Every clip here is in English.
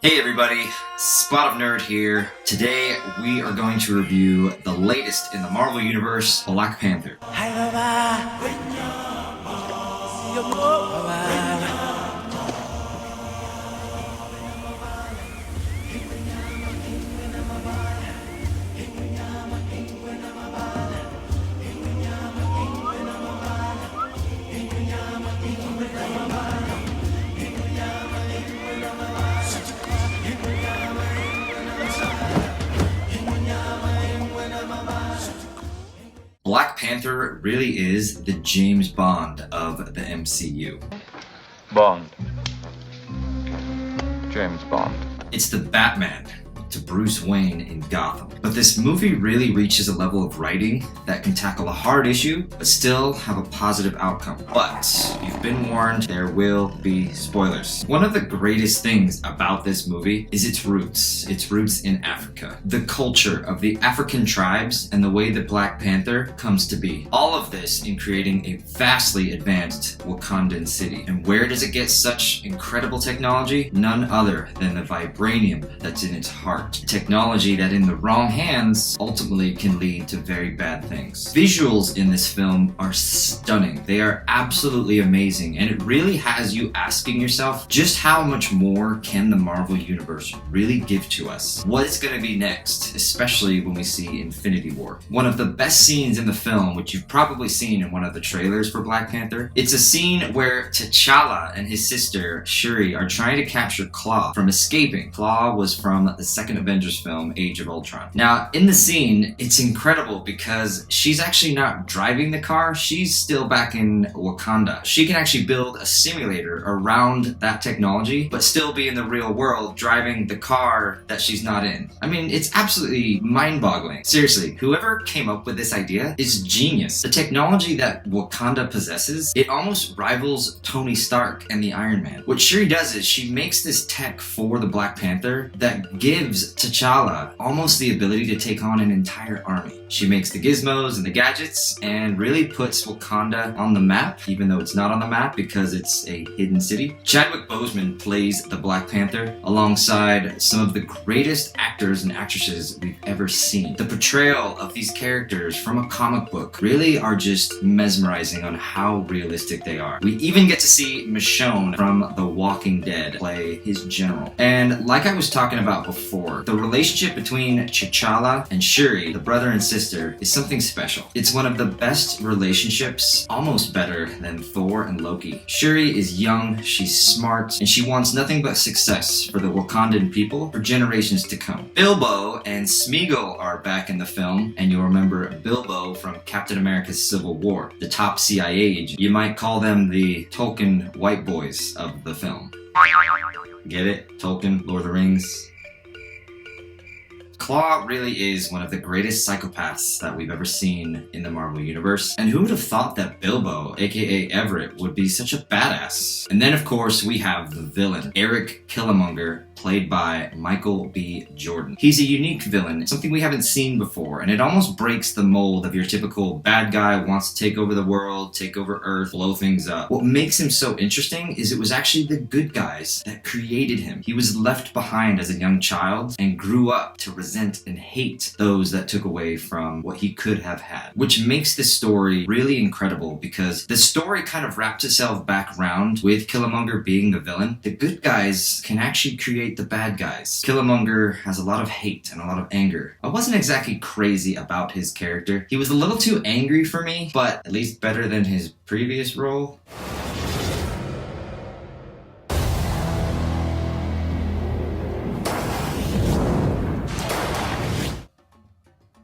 Hey everybody, Spot of Nerd here. Today we are going to review the latest in the Marvel Universe, Black Panther. Black Panther really is the James Bond of the MCU. Bond. James Bond. It's the Batman to Bruce Wayne in Gotham. But this movie really reaches a level of writing that can tackle a hard issue, but still have a positive outcome. But you've been warned, there will be spoilers. One of the greatest things about this movie is its roots in Africa. The culture of the African tribes and the way that Black Panther comes to be. All of this in creating a vastly advanced Wakandan city. And where does it get such incredible technology? None other than the vibranium that's in its heart. Technology that in the wrong hands ultimately can lead to very bad things. Visuals in this film are stunning. They are absolutely amazing, and it really has you asking yourself just how much more can the Marvel Universe really give to us? What is going to be next, especially when we see Infinity War. One of the best scenes in the film, which you've probably seen in one of the trailers for Black Panther, it's a scene where T'Challa and his sister Shuri are trying to capture Claw from escaping. Claw was from the second Avengers film, Age of Ultron. Now, in the scene, it's incredible because she's actually not driving the car, she's still back in Wakanda. She can actually build a simulator around that technology, but still be in the real world driving the car that she's not in. I mean, it's absolutely mind-boggling. Seriously, whoever came up with this idea is genius. The technology that Wakanda possesses, it almost rivals Tony Stark and the Iron Man. What Shuri does is she makes this tech for the Black Panther that gives T'Challa almost the ability to take on an entire army. She makes the gizmos and the gadgets and really puts Wakanda on the map, even though it's not on the map because it's a hidden city. Chadwick Boseman plays the Black Panther alongside some of the greatest actors and actresses we've ever seen. The portrayal of these characters from a comic book really are just mesmerizing on how realistic they are. We even get to see Michonne from The Walking Dead play his general. And like I was talking about before, the relationship between T'Challa and Shuri, the brother and sister, is something special. It's one of the best relationships, almost better than Thor and Loki. Shuri is young, she's smart, and she wants nothing but success for the Wakandan people for generations to come. Bilbo and Smeagol are back in the film, and you'll remember Bilbo from Captain America's Civil War, the top CIA agent. You might call them the Tolkien white boys of the film. Get it? Tolkien, Lord of the Rings. Claw really is one of the greatest psychopaths that we've ever seen in the Marvel Universe. And who would have thought that Bilbo, aka Everett, would be such a badass? And then of course we have the villain, Eric Killmonger, played by Michael B. Jordan. He's a unique villain, something we haven't seen before, and it almost breaks the mold of your typical bad guy wants to take over the world, take over Earth, blow things up. What makes him so interesting is it was actually the good guys that created him. He was left behind as a young child and grew up to resent and hate those that took away from what he could have had. Which makes this story really incredible because the story kind of wraps itself back around with Killmonger being the villain. The good guys can actually create the bad guys. Killmonger has a lot of hate and a lot of anger. I wasn't exactly crazy about his character. He was a little too angry for me, but at least better than his previous role.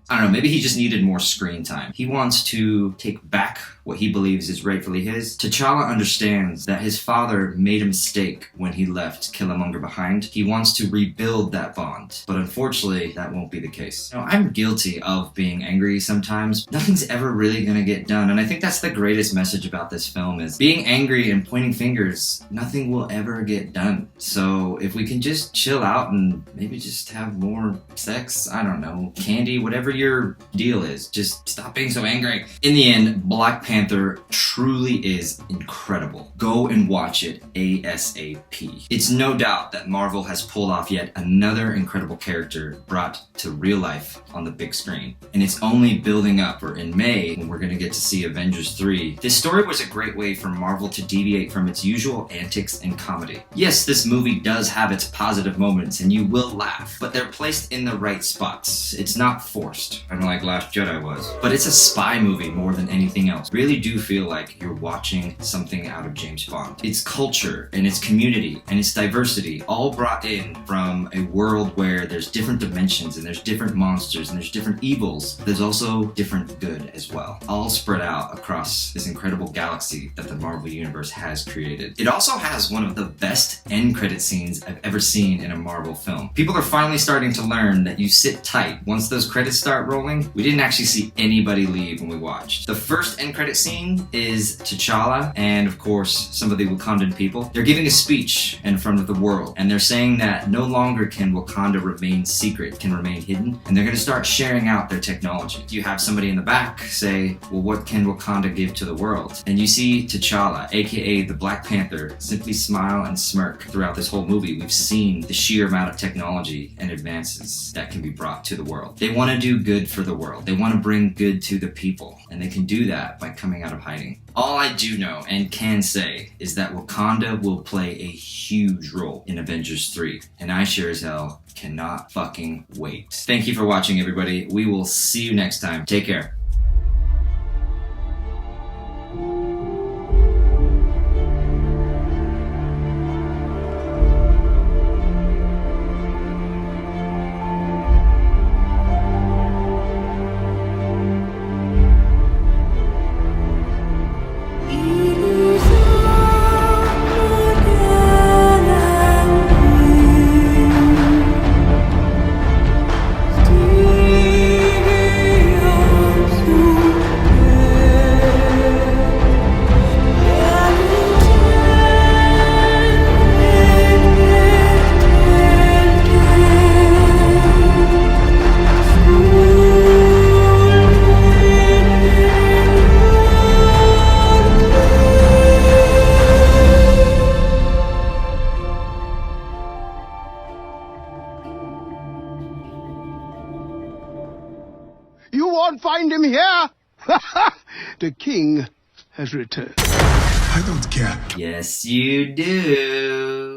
I don't know, maybe he just needed more screen time. He wants to take back what he believes is rightfully his. T'Challa understands that his father made a mistake when he left Killmonger behind. He wants to rebuild that bond, but unfortunately, that won't be the case. You know, I'm guilty of being angry sometimes. Nothing's ever really gonna get done, and I think that's the greatest message about this film is being angry and pointing fingers, nothing will ever get done. So if we can just chill out and maybe just have more sex, I don't know, candy, whatever your your deal is. Just stop being so angry. In the end, Black Panther truly is incredible. Go and watch it ASAP. It's no doubt that Marvel has pulled off yet another incredible character brought to real life on the big screen. And it's only building up. For in May, when we're going to get to see Avengers 3. This story was a great way for Marvel to deviate from its usual antics and comedy. Yes, this movie does have its positive moments and you will laugh, but they're placed in the right spots. It's not forced, unlike Last Jedi was. But it's a spy movie more than anything else. Really do feel like you're watching something out of James Bond. Its culture and its community and its diversity all brought in from a world where there's different dimensions and there's different monsters and there's different evils. There's also different good as well, all spread out across this incredible galaxy that the Marvel Universe has created. It also has one of the best end credit scenes I've ever seen in a Marvel film. People are finally starting to learn that you sit tight. Once those credits start rolling, we didn't actually see anybody leave when we watched. The first end credit scene is T'Challa and of course some of the Wakandan people. They're giving a speech in front of the world and they're saying that no longer can Wakanda remain secret, can remain hidden, and they're going to start sharing out their technology. You have somebody in the back say, well, what can Wakanda give to the world? And you see T'Challa, aka the Black Panther, simply smile and smirk throughout this whole movie. We've seen the sheer amount of technology and advances that can be brought to the world. They want to do good for the world. They want to bring good to the people, and they can do that by coming out of hiding. All I do know and can say is that Wakanda will play a huge role in Avengers 3, and I sure as hell cannot fucking wait. Thank you for watching, everybody. We will see you next time. Take care. You won't find him here. The king has returned. I don't care. Yes, you do.